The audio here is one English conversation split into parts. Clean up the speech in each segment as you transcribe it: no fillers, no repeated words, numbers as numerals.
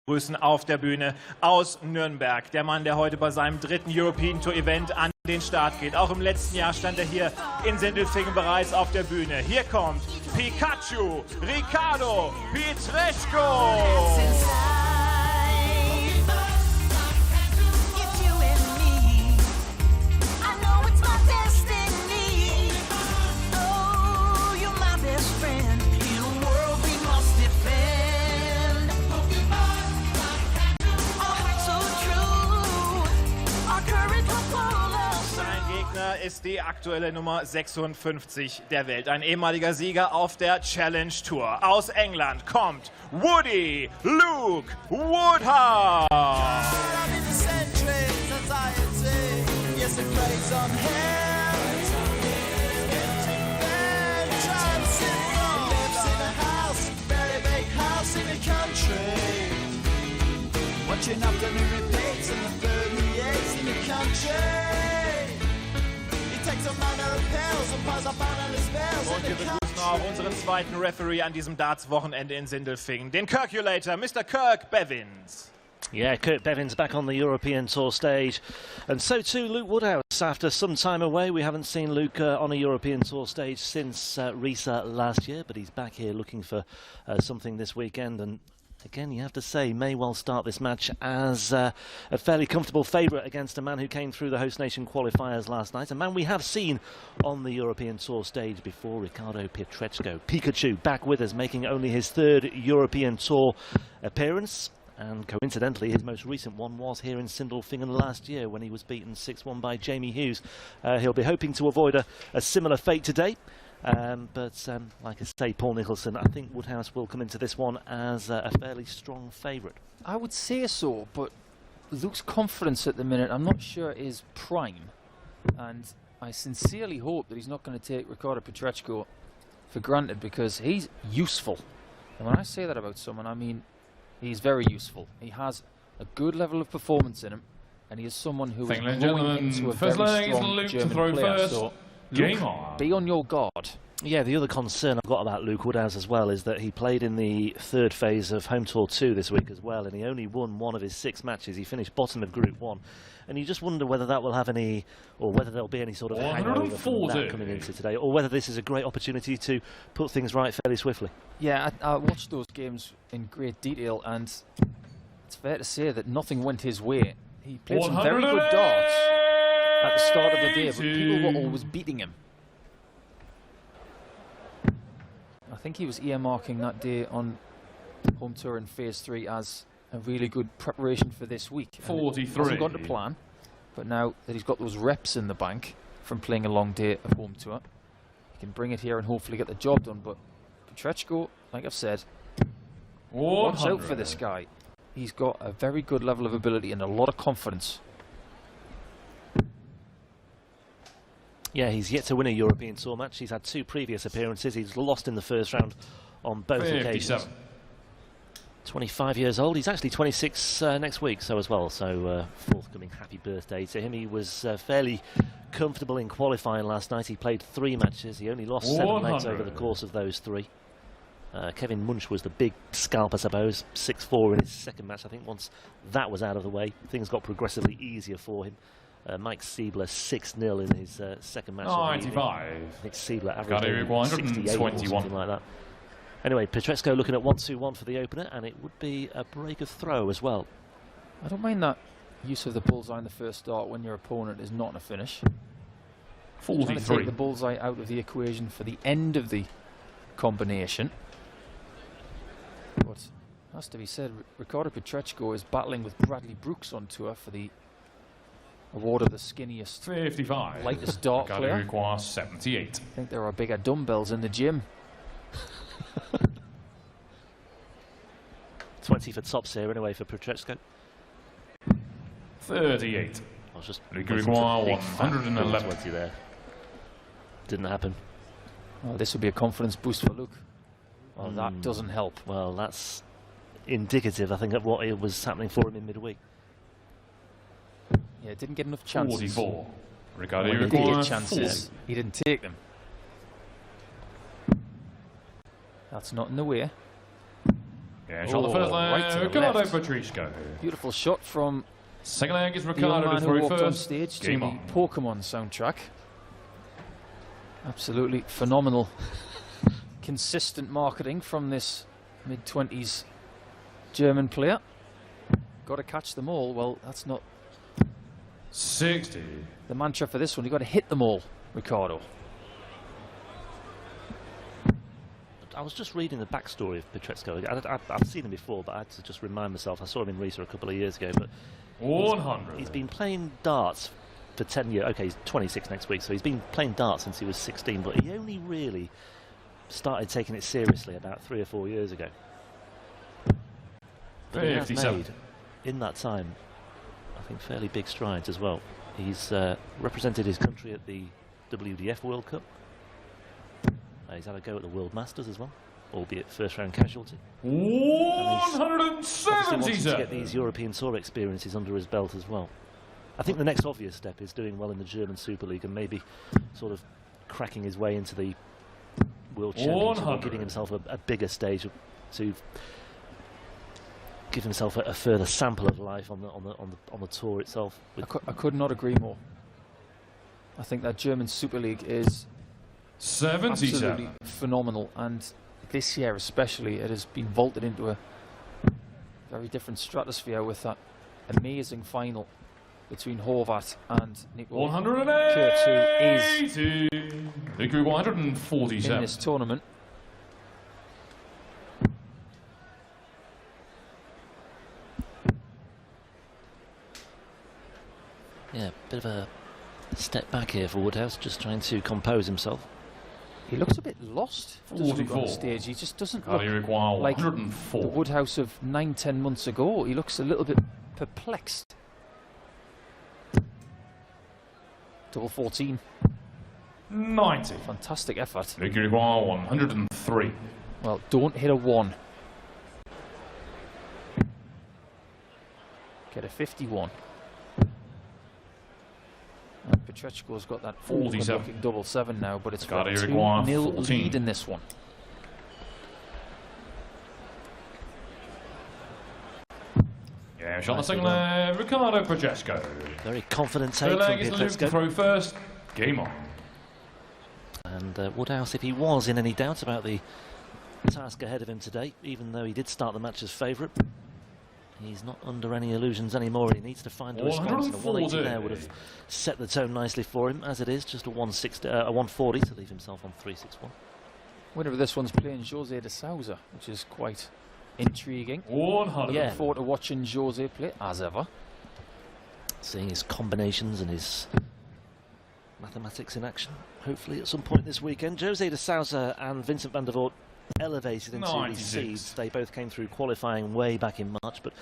Grüßen auf der Bühne aus Nürnberg. Der Mann, der heute bei seinem dritten European Tour Event an den Start geht. Auch im letzten Jahr stand er hier in Sindelfingen bereits auf der Bühne. Hier kommt Pikachu, Ricardo, Pietreczko. Ist die aktuelle Nummer 56 der Welt. Ein ehemaliger Sieger auf der Challenge Tour. Aus England kommt Woody Luke Woodhouse. Und wir begrüßen auch unseren zweiten Referee an diesem Darts-Wochenende in Sindelfingen, den Kirkulator, Mr. Kirk Bevins. Yeah, Kirk Bevins back on the European Tour stage, and so too Luke Woodhouse. After some time away, we haven't seen Luke on a European Tour stage since Risa last year, but he's back here looking for something this weekend. And again, you have to say, may well start this match as a fairly comfortable favourite against a man who came through the host nation qualifiers last night. A man we have seen on the European Tour stage before, Ricardo Pietreczko. Pikachu back with us, making only his third European Tour appearance. And coincidentally, his most recent one was here in Sindelfingen last year when he was beaten 6-1 by Jamie Hughes. He'll be hoping to avoid a similar fate today. But like I say, Paul Nicholson, I think Woodhouse will come into this one as a fairly strong favourite. I would say so, but Luke's confidence at the minute, I'm not sure is prime. And I sincerely hope that he's not going to take Ricardo Pietreczko for granted, because he's useful. And when I say that about someone, I mean he's very useful. He has a good level of performance in him, and he is someone who is growing into a very strong German player. So Luke, be on your guard. Yeah, the other concern I've got about Luke Woodhouse as well is that he played in the third phase of Home Tour 2 this week as well, and he only won one of his 6 matches. He finished bottom of Group 1, and you just wonder whether that will have any, or whether there'll be any sort of hangover from that coming into today, or whether this is a great opportunity to put things right fairly swiftly. Yeah, I watched those games in great detail, and it's fair to say that nothing went his way. He played some very good darts at the start of the day, but people were always beating him. I think he was earmarking that day on Home Tour in Phase 3 as a really good preparation for this week. 43. It hasn't gone to plan, but now that he's got those reps in the bank from playing a long day of Home Tour, he can bring it here and hopefully get the job done. But Pietreczko, like I've said, watch out for this guy. He's got a very good level of ability and a lot of confidence. Yeah, he's yet to win a European Tour match. He's had 2 previous appearances. He's lost in the first round on both occasions. 25 years old. He's actually 26 next week, so as well. So forthcoming happy birthday to him. He was fairly comfortable in qualifying last night. He played 3 matches. He only lost 7 legs over the course of those 3. Kevin Munch was the big scalp, I suppose. 6-4 in his second match. I think once that was out of the way, things got progressively easier for him. Mike Siebler 6-0 in his second match. 95. I think Siebler averaged 68 or something like that. Anyway, Pietreczko looking at 1-2-1 for the opener, and it would be a break of throw as well. I don't mind that use of the bullseye in the first start when your opponent is not in a finish. 43. Trying to take the bullseye out of the equation for the end of the combination. But it has to be said, Ricardo Pietreczko is battling with Bradley Brooks on tour for the award of the skinniest, 55. lightest dart player. Requires 78. I think there are bigger dumbbells in the gym. 20 for tops here anyway for Pietreczko. 38. I was just require 111. 20 there. Didn't happen. Oh, this would be a confidence boost for Luke. Well, that doesn't help. Well, that's indicative, I think, of what it was happening for him in midweek. Yeah, didn't get enough chances. 44. Ricardo When he did get chances, he didn't take them. That's not in the way. Yeah, shot the first right to leg, the Ricardo left. Pietreczko. Beautiful shot from Second leg is the young Ricardo man to who throw walked on first. stage to Game the on. Pokemon soundtrack. Absolutely phenomenal, consistent marketing from this mid-20s German player. Got to catch them all. Well, that's not 60. the mantra for this one. You've got to hit them all, Ricardo. I was just reading the backstory of Pietreczko. I've seen him before, but I had to just remind myself. I saw him in Riesa a couple of years ago, but 100. he's been playing darts for 10 years. Okay, he's 26 next week, so he's been playing darts since he was 16, but he only really started taking it seriously about 3 or 4 years ago. But he has 57. made, in that time, I think fairly big strides as well. He's represented his country at the WDF World Cup. He's had a go at the World Masters as well, albeit first round casualty. Obviously wants to 177. get these European Tour experiences under his belt as well. I think the next obvious step is doing well in the German Super League and maybe sort of cracking his way into the World Championship, or giving himself a bigger stage to give himself a further sample of life on the tour itself. I could not agree more. I think that German Super League is 77. absolutely phenomenal, and this year especially it has been vaulted into a very different stratosphere with that amazing final between Horvat and Nico Kurz, who is 147. in this tournament. Yeah, bit of a step back here for Woodhouse, just trying to compose himself. He looks a bit lost, doesn't he, on 44. the stage? He just doesn't Cardio look require like 104. the Woodhouse of 9-10 months ago. He looks a little bit perplexed. Double 14. 90. Fantastic effort. Victory require 103. Well, don't hit a 1. Get a 51. And Pietreczko's got that 47. looking double 7 now, but it's got a Cardio require 2-0 14. lead in this one. Yeah, shot the second leg, Ricardo Pietreczko. Very confident take Third from leg is Luke to Pietreczko. throw first. Game on. And Woodhouse, if he was in any doubt about the task ahead of him today, even though he did start the match as favourite, he's not under any illusions anymore. He needs to find a response, and a 180 there would have set the tone nicely for him. As it is, just a 140 to leave himself on 361. Winner of this one's playing Jose de Souza, which is quite intriguing. 100. Looking forward to watching Jose play, as ever. Seeing his combinations and his mathematics in action, hopefully at some point this weekend. Jose de Souza and Vincent van der Voort elevated into the 96. seeds. They both came through qualifying way back in March, but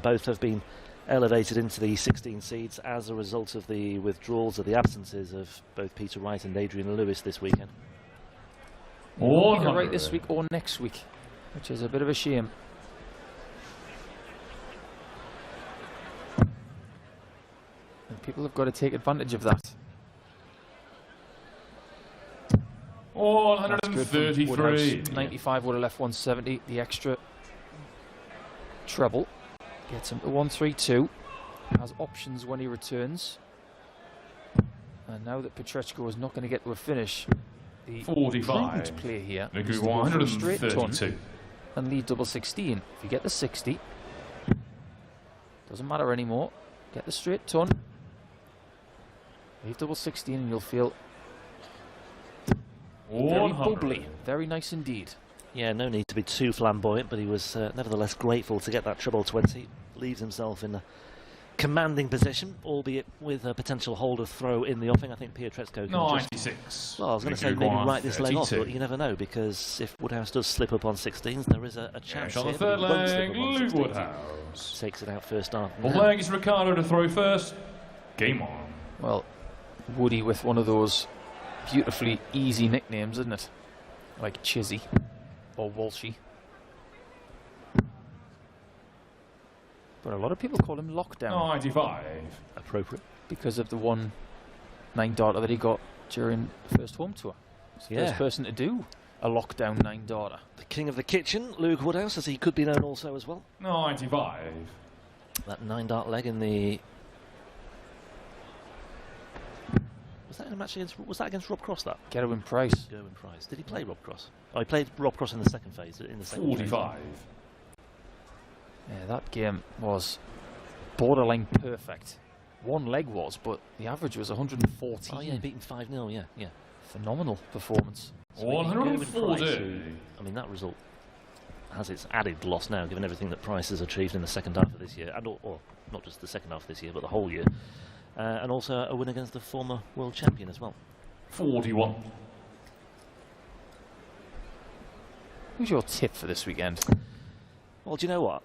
both have been elevated into the 16 seeds as a result of the withdrawals, or the absences, of both Peter Wright and Adrian Lewis this weekend. Either right this week or next week, which is a bit of a shame. And people have got to take advantage of that. That's good from Woodhouse. 133. 95 would have left 170. The extra treble gets him to 132. Has options when he returns. And now that Pietreczko is not going to get to a finish, the 45. prudent play here is Victory to go for a straight ton 132. and lead double 16. If you get the 60, doesn't matter anymore. Get the straight ton, leave double 16, and you'll feel very 100. bubbly. Very nice indeed. Yeah, no need to be too flamboyant, but he was nevertheless grateful to get that treble 20. Leaves himself in a commanding position, albeit with a potential holder throw in the offing. I think Pietreczko can just... 96. Well, I was going to say Victory maybe require write this leg off, 32. but you never know, because if Woodhouse does slip up on 16s, there is a Yeah, chance shot here, the but third he won't slip leg, up on Luke 16s. Woodhouse. Takes it out first half. Fourth leg is Ricardo to throw first. Game on. Well, Woody with one of those beautifully easy nicknames, isn't it? Like Chizzy or Walshy. But a lot of people call him Lockdown 95. Appropriate. because of the 1-9 darter that he got during the first home tour. He's the first person to do a lockdown 9-darter. The king of the kitchen, Luke Woodhouse, as he could be known also as well. 95. That 9-dart leg in the... Was that in a match against... Was that against Rob Cross, that? Gerwin Price. Gerwin Price. Did he play Rob Cross? Oh, he played Rob Cross in the second phase. In the second 45. phase. Yeah, that game was borderline perfect. One leg was, but the average was 114. Oh yeah, beaten 5-0, yeah. Phenomenal performance. So 140. I mean, that result has its added loss now, given everything that Price has achieved in the second half of this year, and or not just the second half of this year, but the whole year. And also a win against the former world champion as well. 41. Who's your tip for this weekend? Well, do you know what?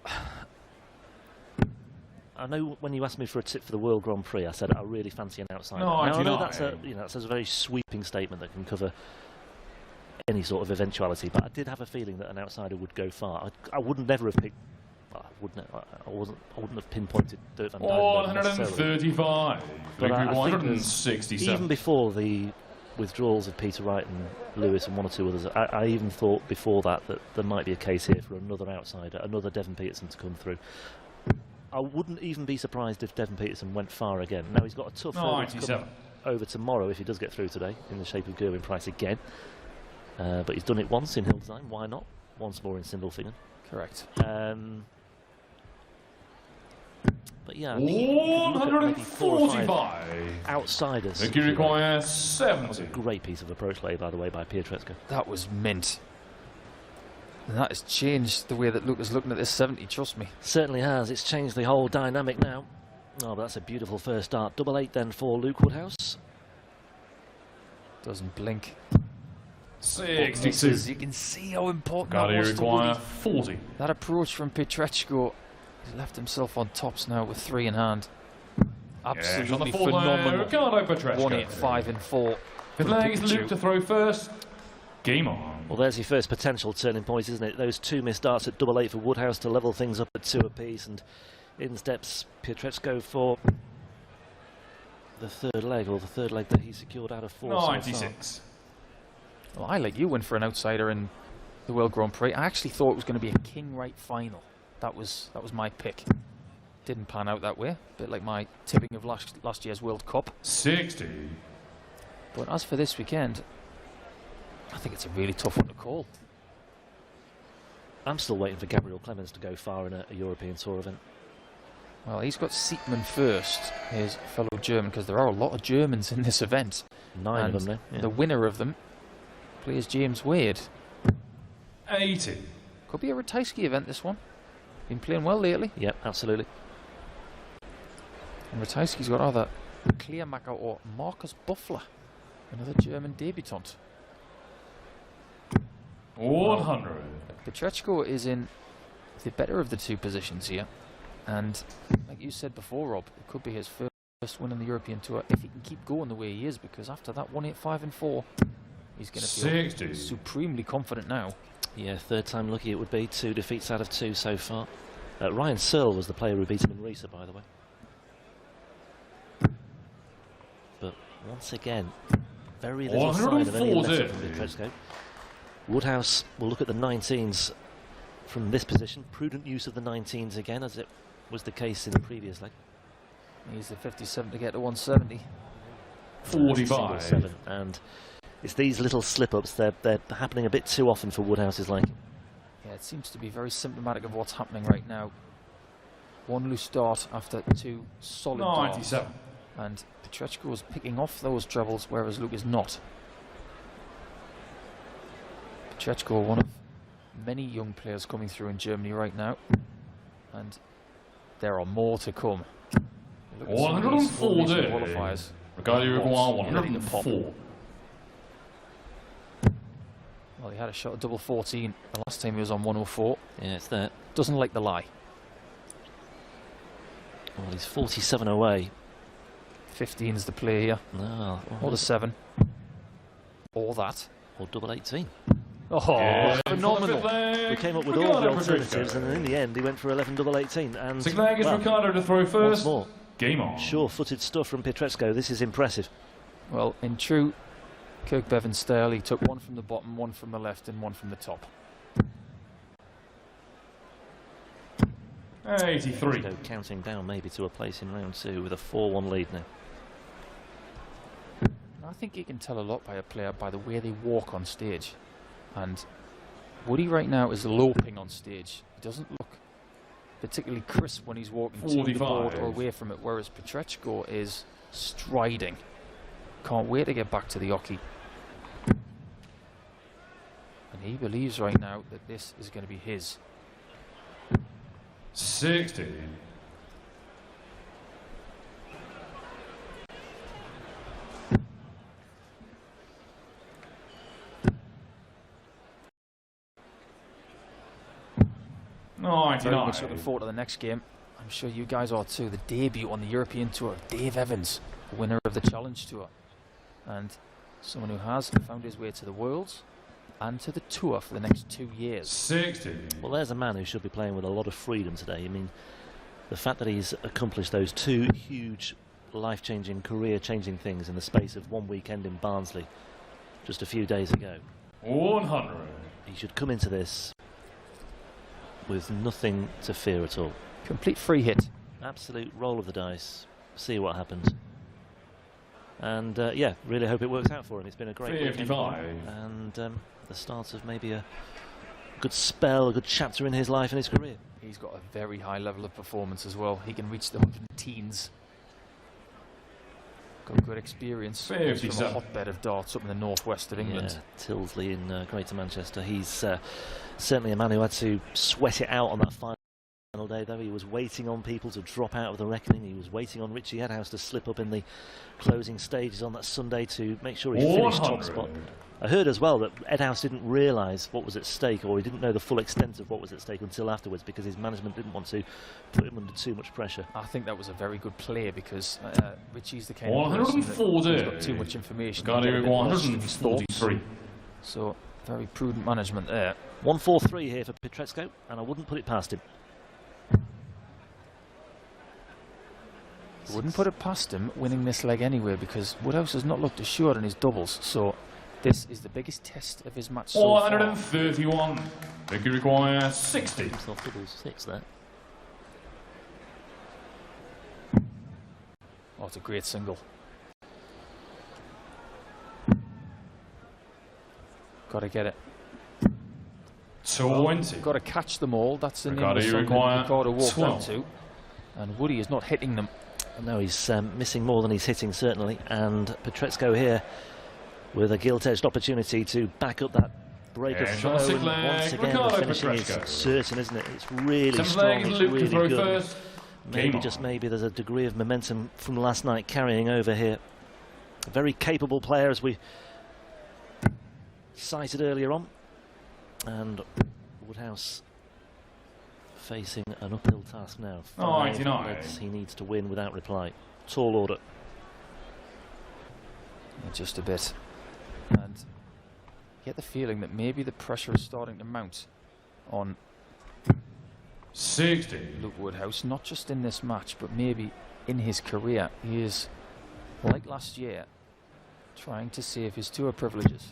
I know when you asked me for a tip for the World Grand Prix, I said I really fancy an outsider. No, now, I know that's a very sweeping statement that can cover any sort of eventuality, but I did have a feeling that an outsider would go far. I would never have picked. I wouldn't have pinpointed Dirk van Dijvenbode necessarily. 135. But I think 167. even before the withdrawals of Peter Wright and Lewis and one or two others, I even thought before that there might be a case here for another outsider, another Devon Peterson to come through. I wouldn't even be surprised if Devon Peterson went far again. Now he's got a tough over tomorrow if he does get through today in the shape of Gerwin Price again. But he's done it once in Hildesheim, why not? Once more in Sindelfingen. Correct. But yeah, I think 145. Outsiders. Victory requires 70. That was a great piece of approach play, by the way, by Pietreczko. That was mint. And that has changed the way that Luke is looking at this 70, trust me. Certainly has. It's changed the whole dynamic now. Oh, but that's a beautiful first start. 8-8 then for Luke Woodhouse. Doesn't blink. 62. You can see how important Gotta that was. require 40. That approach from Pietreczko, he's left himself on tops now with 3 in hand. Absolutely phenomenal. 185 in 4. His legs Luke to throw first. Game on. Well, there's your first potential turning point, isn't it? Those 2 missed darts at 8-8 for Woodhouse to level things up at 2 apiece, and in steps Pietreczko for the third leg, or the third leg that he secured out of 4. 96. Well, I, like you, went for an outsider in the World Grand Prix. I actually thought it was going to be a King Wright final. That was my pick. Didn't pan out that way. A bit like my tipping of last year's World Cup. 60. But as for this weekend, I think it's a really tough one to call. I'm still waiting for Gabriel Clemens to go far in a European Tour event. Well, he's got Siegmann first, his fellow German, because there are a lot of Germans in this event. 9 and of them now. Yeah. The winner of them plays James Wade. 80. Could be a Ratajski event, this one. Been playing well lately. Yep, absolutely. And Ratajski's got either Kleermacher or Marcus Buffler, another German debutant. 100. Pietreczko is in the better of the 2 positions here. And like you said before, Rob, it could be his first win on the European Tour if he can keep going the way he is, because after that 185 in 4, he's going to feel supremely confident now. Yeah, third time lucky it would be. 2 defeats out of 2 so far. Ryan Searle was the player who beat him in Riesa, by the way. But once again, very little sign of any letter from Pietreczko. Woodhouse will look at the 19s from this position. Prudent use of the 19s again, as it was the case in the previous leg. He's the 57 to get to 170. 45. 7, and it's these little slip-ups. They're happening a bit too often for Woodhouse's liking. Yeah, it seems to be very symptomatic of what's happening right now. 1 loose start after 2 solid 97. darts. And Pietreczko is picking off those trebles, whereas Luke is not. Pietreczko, one of many young players coming through in Germany right now, and there are more to come. 140. Qualifiers. Regarding require 104. Well, he had a shot at double 14 the last time he was on 104. Yeah, it's there. Doesn't like the lie. Well, he's 47 away. 15's the play here. No, Or the 7. Or that. or 18. Oh, Yeah, phenomenal. We came up with all the alternatives, and in the end he went for 11-18. And Six leg is Ricardo to throw once first. more, Game on. sure-footed stuff from Pietreczko. This is impressive. Well, in true Kirk Bevan style, he took one from the bottom, one from the left and one from the top. 83. So counting down maybe to a place in round 2 with a 4-1 lead now. I think you can tell a lot by a player by the way they walk on stage. And Woody right now is loping on stage. He doesn't look particularly crisp when he's walking to the board or away from it, whereas Pietreczko is striding. Can't wait to get back to the hockey. And he believes right now that this is going to be his. 60. Very much looking forward to the next game. I'm sure you guys are too. The debut on the European Tour of Dave Evans, the winner of the Challenge Tour. And someone who has found his way to the Worlds and to the Tour for the next 2 years. 60. Well, there's a man who should be playing with a lot of freedom today. I mean, the fact that he's accomplished those 2 huge, life-changing, career-changing things in the space of 1 weekend in Barnsley just a few days ago. 100. He should come into this with nothing to fear at all. Complete free hit. Absolute roll of the dice. See what happens. And yeah, really hope it works out for him. It's been a great weekend. 55. And the start of maybe a good spell, a good chapter in his life and his career. He's got a very high level of performance as well. He can reach the 100-teens. Got good experience from a hotbed of darts up in the northwest of England. Yeah, Tilsley in Greater Manchester. He's certainly a man who had to sweat it out on that final day, though. He was waiting on people to drop out of the reckoning. He was waiting on Richie Woodhouse to slip up in the closing stages on that Sunday to make sure he finished top spot. I heard as well that Woodhouse didn't realise what was at stake, or he didn't know the full extent of what was at stake until afterwards, because his management didn't want to put him under too much pressure. I think that was a very good play, because Richie's the kind of person who's got too much information. Got 143. So very prudent management there. 1-4-3 here for Pietreczko, and I wouldn't put it past him. Wouldn't put it past him winning this leg anyway, because Woodhouse has not looked assured in his doubles, so this is the biggest test of his match so far. 131. They could require 60. Himself doubles 6 there. Oh, it's a great single. Got to get it. 20. Got to catch them all. That's the name of the Ricardo song that Ricardo walked 12. out to. And Woody is not hitting them. No, he's missing more than he's hitting, certainly. And Pietreczko here with a gilt-edged opportunity to back up that break of flow. And once again, the finishing is certain, isn't it? It's really strong, it's really good. Maybe, just maybe, there's a degree of momentum from last night carrying over here. A very capable player, as we cited earlier on. And Woodhouse facing an uphill task now. 89. He needs to win without reply. Tall order. Just a bit. And you get the feeling that maybe the pressure is starting to mount on 60. Luke Woodhouse, not just in this match, but maybe in his career. He is, like last year, trying to save his tour privileges.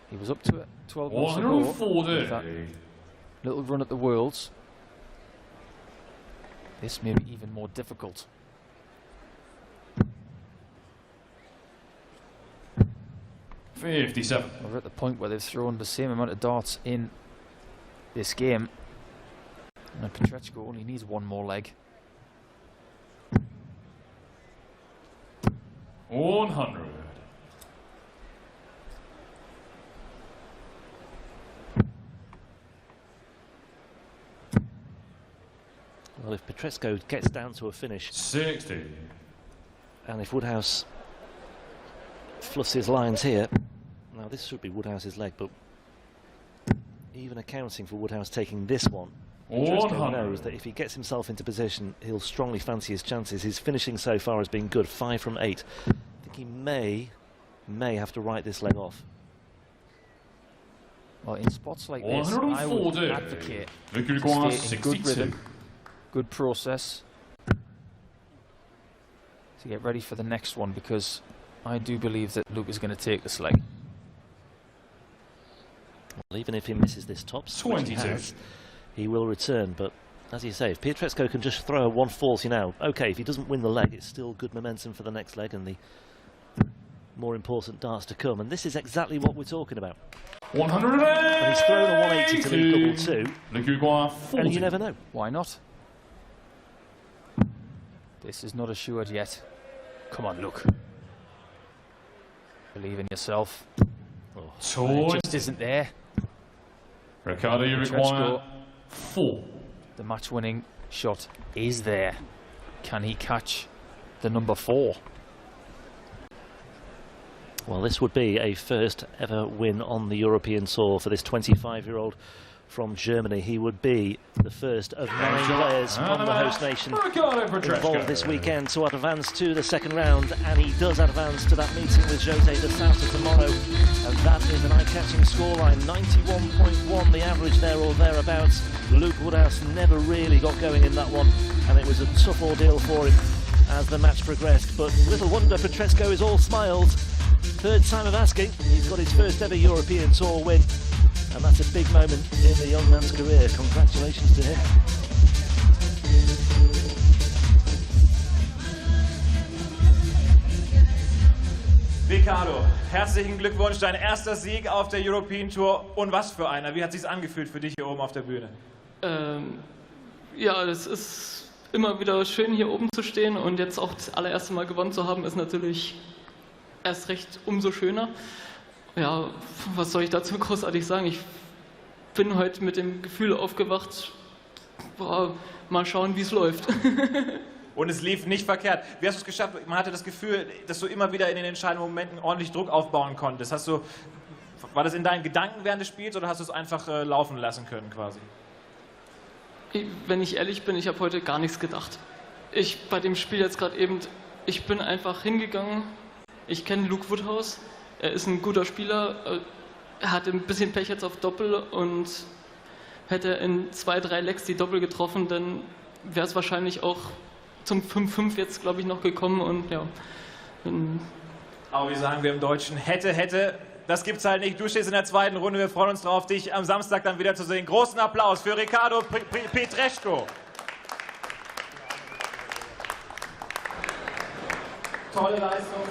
He was up to it 12 months ago with that little run at the Worlds. This may be even more difficult. We're at the point where they've thrown the same amount of darts in this game. And Pietreczko only needs one more leg. 100. Well, if Pietreczko gets down to a finish, 60. and if Woodhouse fluffs his lines here, now this should be Woodhouse's leg, but even accounting for Woodhouse taking this one, Pietreczko knows that if he gets himself into position, he'll strongly fancy his chances. His finishing so far has been good, 5 from 8. I think he may have to write this leg off. Well, in spots like this, I would advocate to stay in good rhythm, good process to get ready for the next one, because I do believe that Luke is going to take this leg. Well, even if he misses this top switch, he will return. But as you say, if Pietreczko can just throw a 140 now, okay, if he doesn't win the leg, it's still good momentum for the next leg and the more important darts to come. And this is exactly what we're talking about. 180. And he's thrown a 180 to Luke double 2, and you never know. Why not? This is not assured yet. Come on, Luke. Believe in yourself. Oh, it just isn't there. Ricardo, you require 4. The match-winning shot is there. Can he catch the number 4? Well, this would be a first ever win on the European Tour for this 25-year-old from Germany. He would be the first of 9 players from the host nation involved this weekend to advance to the second round, and he does advance to that meeting with Jose de Sousa tomorrow, and that is an eye-catching scoreline, 91.1 the average there or thereabouts. Luke Woodhouse never really got going in that one, and it was a tough ordeal for him as the match progressed, but little wonder Pietreczko is all smiles. Third time of asking, he's got his first ever European Tour win, and that's a big moment in the young man's career. Congratulations to him. Ricardo, herzlichen Glückwunsch, dein erster Sieg auf der European Tour. Und was für einer? Wie hat es sich angefühlt für dich hier oben auf der Bühne? Ja, das ist immer wieder schön, hier oben zu stehen, und jetzt auch das allererste Mal gewonnen zu haben, ist natürlich erst recht umso schöner. Ja, was soll ich dazu großartig sagen? Ich bin heute mit dem Gefühl aufgewacht, boah, mal schauen, wie es läuft. Und es lief nicht verkehrt. Wie hast du es geschafft? Man hatte das Gefühl, dass du immer wieder in den entscheidenden Momenten ordentlich Druck aufbauen konntest. War das in deinen Gedanken während des Spiels, oder hast du es einfach laufen lassen können quasi? Wenn ich ehrlich bin, ich habe heute gar nichts gedacht. Bei dem Spiel jetzt gerade eben, ich bin einfach hingegangen. Ich kenne Luke Woodhouse. Er ist ein guter Spieler, er hatte ein bisschen Pech jetzt auf Doppel, und hätte in 2, 3 Legs die Doppel getroffen, dann wäre es wahrscheinlich auch zum 5-5 jetzt, glaube ich, noch gekommen, und ja. Aber wie sagen wir im Deutschen, hätte, das gibt's halt nicht. Du stehst in der zweiten Runde, wir freuen uns drauf, dich am Samstag dann wieder zu sehen. Großen Applaus für Ricardo Pietreczko. Tolle Leistung.